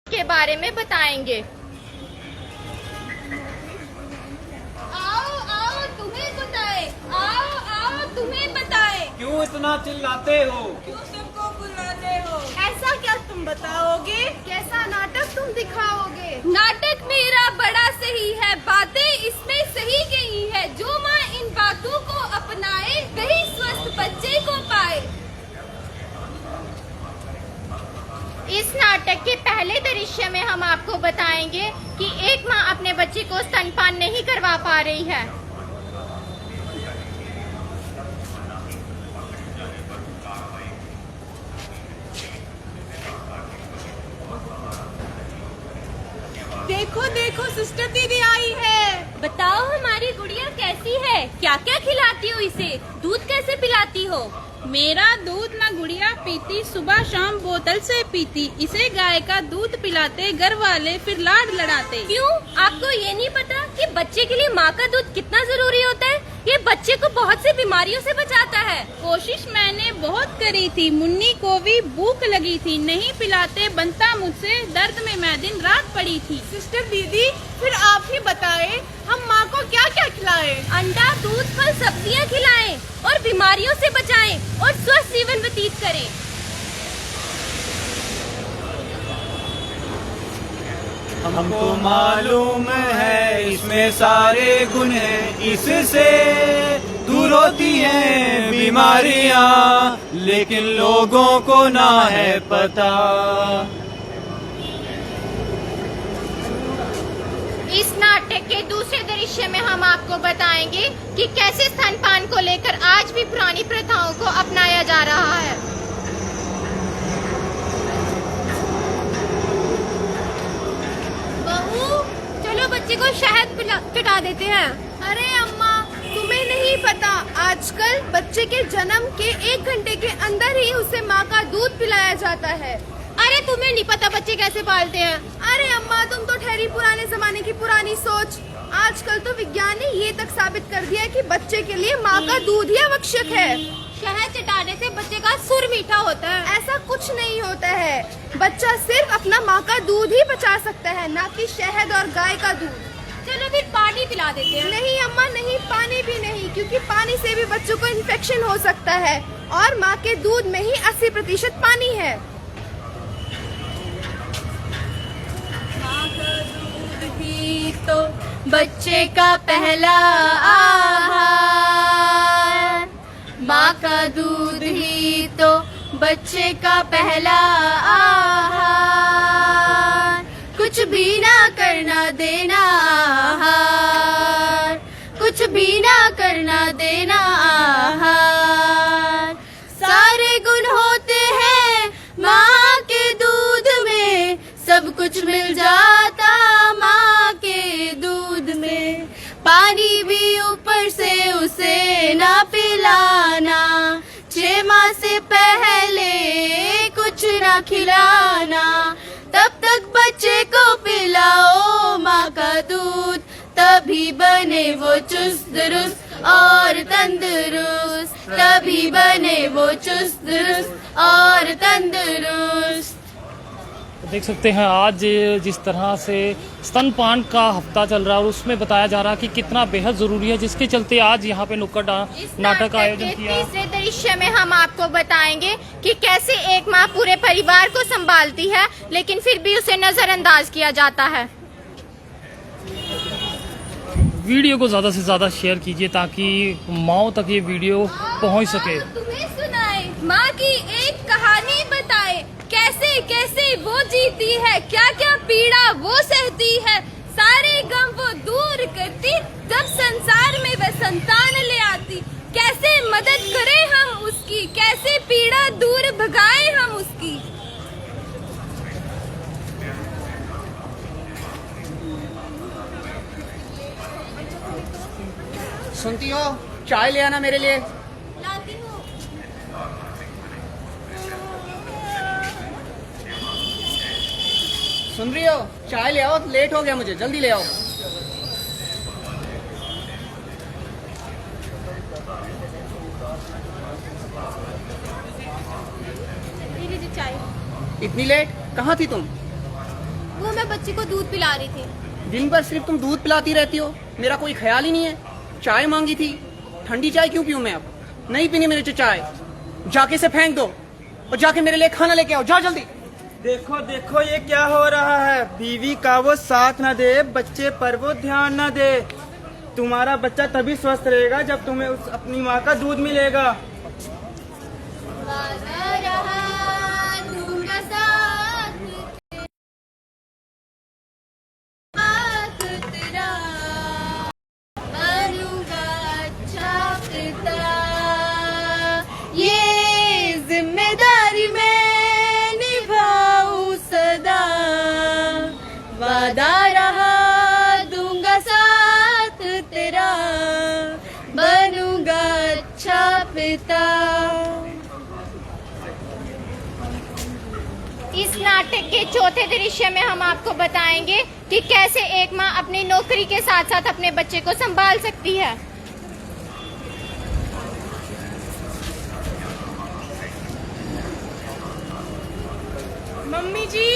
के बारे में बताएंगे। आओ आओ तुम्हें बताए, आओ आओ तुम्हें बताए। क्यों इतना चिल्लाते हो? क्यों सबको बुलाते हो? ऐसा क्या तुम बताओगे? कैसा नाटक तुम दिखाओगे? नाटक मेरा बड़ा सही है, बातें इसमें सही गई है। जो माँ इन बातों को अपनाए, वही स्वस्थ बच्चे को पाए। इस नाटक के पहले दृश्य में हम आपको बताएंगे कि एक माँ अपने बच्चे को स्तनपान नहीं करवा पा रही है। देखो देखो सिस्टर दीदी आई है। बताओ हमारी गुड़िया कैसी है? क्या क्या खिलाती हो इसे? दूध कैसे पिलाती हो? मेरा दूध ना गुड़िया पीती, सुबह शाम बोतल से पीती। इसे गाय का दूध पिलाते घर वाले फिर लाड लड़ाते। क्यों? आपको ये नहीं पता कि बच्चे के लिए माँ का दूध कितना जरूरी होता है? ये बच्चे को बहुत सी बीमारियों से बचाता है। कोशिश मैंने बहुत करी थी, मुन्नी को भी भूख लगी थी। नहीं पिलाते बनता मुझसे, दर्द में मैं दिन रात पड़ी थी। सिस्टर दीदी, फिर आप ही बताएं, हम माँ को क्या क्या खिलाएं? अंडा, दूध, फल, सब्जियाँ खिलाएं और बीमारियों से बचाएं और स्वस्थ जीवन व्यतीत करें। हमको मालूम है इसमें सारे गुण हैं, इससे दूर होती हैं बीमारियां, लेकिन लोगों को ना है पता। इस नाटक के दूसरे दृश्य में हम आपको बताएंगे कि कैसे स्तनपान को लेकर आज भी पुरानी प्रथाओं को अपनाया जा रहा है। बहू, चलो बच्चे को शहद चटा देते हैं। अरे अम्मा, तुम्हें नहीं पता, आजकल बच्चे के जन्म के 1 घंटे के अंदर ही उसे माँ का दूध पिलाया जाता है। अरे तुम्हें नहीं पता बच्चे कैसे पालते हैं? अरे अम्मा, तुम तो ठहरी पुराने जमाने की पुरानी सोच। आजकल तो विज्ञान ने ये तक साबित कर दिया है कि बच्चे के लिए माँ का दूध ही आवश्यक है। शहद चटाने से बच्चे का सुर मीठा होता है। ऐसा कुछ नहीं होता है, बच्चा सिर्फ अपना माँ का दूध ही पचा सकता है, ना कि शहद और गाय का दूध। चलो फिर पानी पिला देते हैं। नहीं अम्मा नहीं, पानी भी नहीं, क्योंकि पानी से भी बच्चों को इन्फेक्शन हो सकता है और माँ के दूध में ही 80% पानी है। माँ का दूध ही तो बच्चे का पहला आहार, माँ का दूध ही तो बच्चे का पहला आहार, कुछ भी ना करना देना आहार, कुछ भी ना करना देना आहार। सारे गुण होते हैं माँ के दूध में, सब कुछ मिल जाता माँ के दूध में। पानी भी ऊपर से उसे ना पिलाना, 6 माह से पहले कुछ ना खिलाना, तब तक बच्चे को पिलाओ माँ का दूध, तभी बने वो चुस्त दुरुस्त और तंदुरुस्त, तभी बने वो चुस्त दुरुस्त और तंदुरुस्त। देख सकते हैं आज जिस तरह से स्तनपान का हफ्ता चल रहा है और उसमें बताया जा रहा है कि कितना बेहद जरूरी है, जिसके चलते आज यहाँ पे नुक्कड़ नाटक का आयोजन किया। तीसरे दृश्य में हम आपको बताएंगे कि कैसे एक माँ पूरे परिवार को संभालती है, लेकिन फिर भी उसे नजरअंदाज किया जाता है। वीडियो को ज्यादा से ज्यादा शेयर कीजिए ताकि माओ तक ये वीडियो पहुँच सके। तुम्हें सुनाए माँ की एक कहानी बताए, कैसे कैसे वो जीती है, क्या क्या पीड़ा वो सहती है, सारे गम वो दूर करती, जब संसार में वह संतान ले आती। कैसे मदद करें हम उसकी, कैसे पीड़ा दूर भगाए हम उसकी। सुनती हो? चाय ले आना मेरे लिए। लाती हूँ। सुन रही हो? चाय ले आओ, लेट हो गया मुझे, जल्दी ले आओ। चाय। इतनी लेट? कहाँ थी तुम? वो मैं बच्चे को दूध पिला रही थी। दिन भर सिर्फ तुम दूध पिलाती रहती हो, मेरा कोई ख्याल ही नहीं है। चाय मांगी थी, ठंडी चाय क्यों पीऊं मैं? अब नहीं पीनी मेरे से चाय। जाके से फेंक दो और जाके मेरे लिए खाना लेके आओ, जाओ जल्दी। देखो देखो ये क्या हो रहा है, बीवी का वो साथ न दे, बच्चे पर वो ध्यान न दे। तुम्हारा बच्चा तभी स्वस्थ रहेगा जब तुम्हें उस अपनी माँ का दूध मिलेगा। वादा रहा दूंगा साथ तेरा, बनूंगा अच्छा पिता। ये जिम्मेदारी मैं निभाऊं सदा, वादा रहा दूंगा साथ तेरा, बनूंगा अच्छा पिता। इस नाटक के चौथे दृश्य में हम आपको बताएंगे कि कैसे एक माँ अपनी नौकरी के साथ साथ अपने बच्चे को संभाल सकती है। मम्मी जी,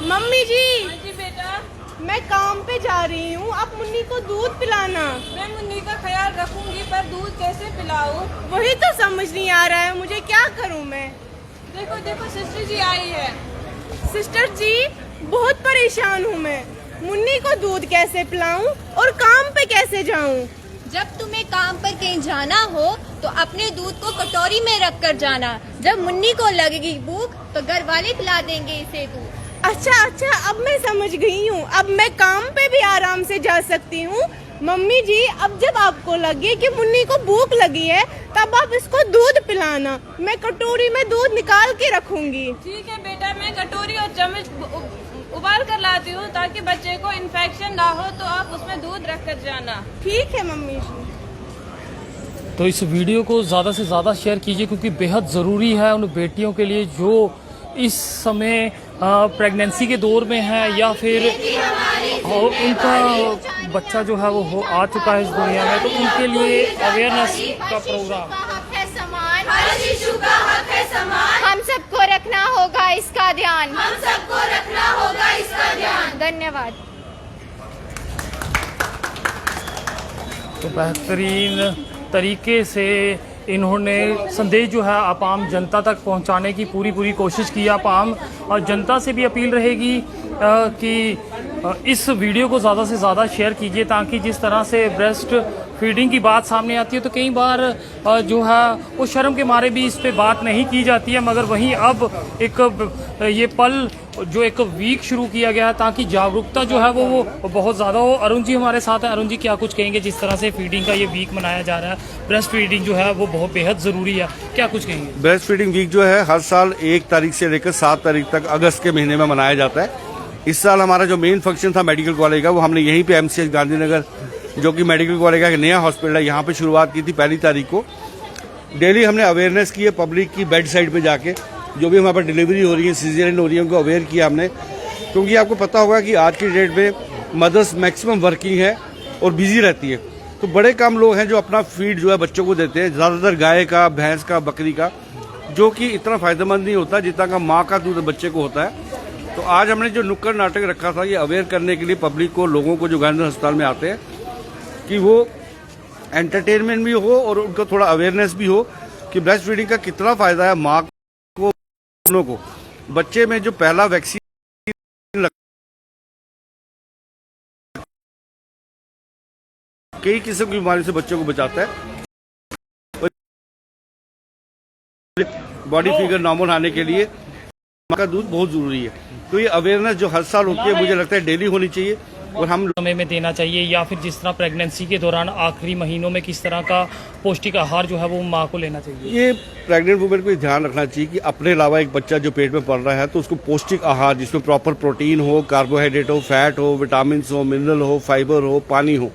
मम्मी जी, जी बेटा, मैं काम पे जा रही हूँ, आप मुन्नी को दूध पिलाना। मैं मुन्नी का ख्याल रखूंगी, पर दूध कैसे पिलाऊं? वही तो समझ नहीं आ रहा है मुझे, क्या करूँ मैं? देखो देखो सिस्टर जी आई है। सिस्टर जी, बहुत परेशान हूँ मैं। मुन्नी को दूध कैसे पिलाऊं और काम पे कैसे जाऊं? जब तुम्हें काम पर कहीं जाना हो तो अपने दूध को कटोरी में रख कर जाना। जब मुन्नी को लगेगी भूख तो घर वाले पिला देंगे इसे दूध। अच्छा अच्छा, अब मैं समझ गई हूँ। अब मैं काम पे भी आराम से जा सकती हूँ। मम्मी जी, अब जब आपको लगे कि मुन्नी को भूख लगी है तब आप इसको दूध पिलाना। मैं कटोरी में दूध निकाल के रखूंगी। ठीक है बेटा, मैं कटोरी और चम्मच उबाल कर लाती हूँ ताकि बच्चे को इन्फेक्शन ना हो, तो आप उसमें दूध रख कर जाना। ठीक है मम्मी जी। तो इस वीडियो को ज़्यादा से ज़्यादा शेयर कीजिए क्योंकि बेहद ज़रूरी है उन बेटियों के लिए जो इस समय प्रेगनेंसी के दौर में है या फिर उनका बच्चा जो है वो आ चुका है इस दुनिया में, तो उनके लिए अवेयरनेस का प्रोग्राम। हर शिशु का हक है समान, हम सबको रखना होगा इसका ध्यान। हम सबको रखना होगा इसका ध्यान। धन्यवाद। तो बेहतरीन तरीके से इन्होंने संदेश जो है आप आम जनता तक पहुंचाने की पूरी कोशिश की। आप आम जनता से भी अपील रहेगी कि इस वीडियो को ज़्यादा से ज़्यादा शेयर कीजिए ताकि जिस तरह से ब्रेस्ट फीडिंग की बात सामने आती है तो कई बार जो है वो शर्म के मारे भी इस पे बात नहीं की जाती है, मगर वहीं अब एक ये पल जो एक वीक शुरू किया गया है ताकि जागरूकता जो है वो बहुत ज़्यादा हो। अरुण जी हमारे साथ है। अरुण जी, क्या कुछ कहेंगे जिस तरह से फीडिंग का ये वीक मनाया जा रहा है? ब्रेस्ट फीडिंग जो है वो बहुत बेहद ज़रूरी है, क्या कुछ कहेंगे? ब्रेस्ट फीडिंग वीक जो है हर साल 1 तारीख से लेकर 7 तारीख तक अगस्त के महीने में मनाया जाता है। इस साल हमारा जो मेन फंक्शन था मेडिकल कॉलेज का, वो हमने यहीं पे MCH गांधीनगर जो कि मेडिकल कॉलेज का एक नया हॉस्पिटल है, यहाँ पे शुरुआत की थी 1 तारीख को। डेली हमने अवेयरनेस की है पब्लिक की, बेड साइड पे जाके जो भी हमारे पास डिलीवरी हो रही है, सीजरियन हो रही है, उनको अवेयर किया हमने। क्योंकि आपको पता होगा कि आज की डेट में मदर्स मैक्सिमम वर्किंग है और बिजी रहती है, तो बड़े कम लोग हैं जो अपना फीड जो है बच्चों को देते हैं, ज़्यादातर गाय का, भैंस का, बकरी का, जो कि इतना फायदेमंद नहीं होता जितना का माँ का दूध बच्चे को होता है। तो आज हमने जो नुक्कड़ नाटक रखा था ये अवेयर करने के लिए पब्लिक को, लोगों को जो गांधी अस्पताल में आते हैं, कि वो एंटरटेनमेंट भी हो और उनको थोड़ा अवेयरनेस भी हो कि ब्रेस्ट फीडिंग का कितना फायदा है माँ को, दोनों को। बच्चे में जो पहला वैक्सीन कई किस्म की बीमारी से बच्चों को बचाता है। बॉडी फिगर नॉर्मल आने के लिए माँ का दूध बहुत जरूरी है। तो ये अवेयरनेस जो हर साल होती है, मुझे लगता है डेली होनी चाहिए और हम समय में देना चाहिए, या फिर जिस तरह प्रेगनेंसी के दौरान आखिरी महीनों में किस तरह का पौष्टिक आहार जो है वो माँ को लेना चाहिए। ये प्रेग्नेंट वुमेन को ध्यान रखना चाहिए कि अपने अलावा एक बच्चा जो पेट में पल रहा है तो उसको पौष्टिक आहार जिसमें प्रॉपर प्रोटीन हो, कार्बोहाइड्रेट हो, फैट हो, विटामिन हो, मिनरल हो, फाइबर हो, पानी हो,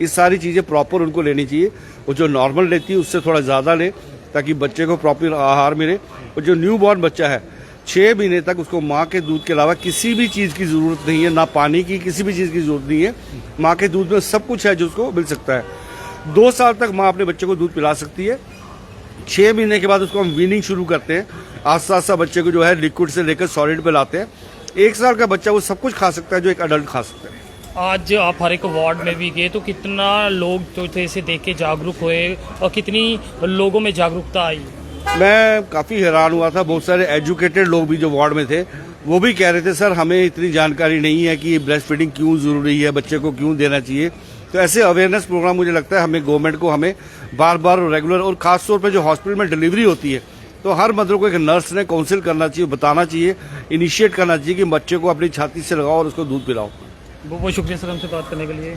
ये सारी चीज़ें प्रॉपर उनको लेनी चाहिए। और जो नॉर्मल लेती है उससे थोड़ा ज़्यादा ले ताकि बच्चे को प्रॉपर आहार मिले। और जो न्यू बॉर्न बच्चा है 6 महीने तक उसको माँ के दूध के अलावा किसी भी चीज़ की ज़रूरत नहीं है, ना पानी की, किसी भी चीज़ की ज़रूरत नहीं है। माँ के दूध में सब कुछ है जो उसको मिल सकता है। 2 साल तक माँ अपने बच्चे को दूध पिला सकती है। 6 महीने के बाद उसको हम वीनिंग शुरू करते हैं, आस्ता आस्ता बच्चे को जो है लिक्विड से लेकर सॉलिड पे लाते हैं। 1 साल का बच्चा वो सब कुछ खा सकता है जो एक अडल्ट खा सकता है। आज आप हर एक वार्ड में भी गए तो कितना लोग जो थे इसे देख के जागरूक हुए और कितनी लोगों में जागरूकता आई? मैं काफ़ी हैरान हुआ था। बहुत सारे एजुकेटेड लोग भी जो वार्ड में थे वो भी कह रहे थे सर हमें इतनी जानकारी नहीं है कि ब्रेस्ट फीडिंग क्यों ज़रूरी है, बच्चे को क्यों देना चाहिए। तो ऐसे अवेयरनेस प्रोग्राम मुझे लगता है हमें गवर्नमेंट को हमें बार बार रेगुलर और ख़ास तौर पर जो हॉस्पिटल में डिलीवरी होती है तो हर मदर को एक नर्स ने काउंसिल करना चाहिए, बताना चाहिए, इनिशिएट करना चाहिए कि बच्चे को अपनी छाती से लगाओ और उसको दूध पिलाओ। बहुत बहुत शुक्रिया सर हमसे बात करने के लिए।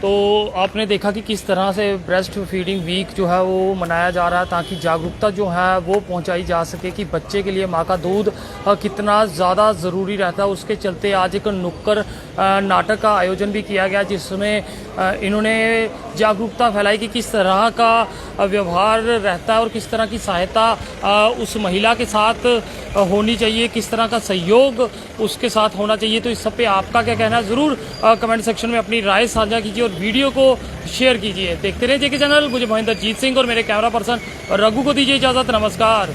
तो आपने देखा कि किस तरह से ब्रेस्ट फीडिंग वीक जो है वो मनाया जा रहा है ताकि जागरूकता जो है वो पहुंचाई जा सके कि बच्चे के लिए माँ का दूध कितना ज़्यादा ज़रूरी रहता है। उसके चलते आज एक नुक्कड़ नाटक का आयोजन भी किया गया जिसमें इन्होंने जागरूकता फैलाई कि किस तरह का व्यवहार रहता है और किस तरह की सहायता उस महिला के साथ होनी चाहिए, किस तरह का सहयोग उसके साथ होना चाहिए। तो इस सब पे आपका क्या कहना है, ज़रूर कमेंट सेक्शन में अपनी राय साझा कीजिए और वीडियो को शेयर कीजिए। देखते रहिए जेके चैनल। मुझे महेंद्र जीत सिंह और मेरे कैमरा पर्सन रघु को दीजिए इजाज़त। नमस्कार।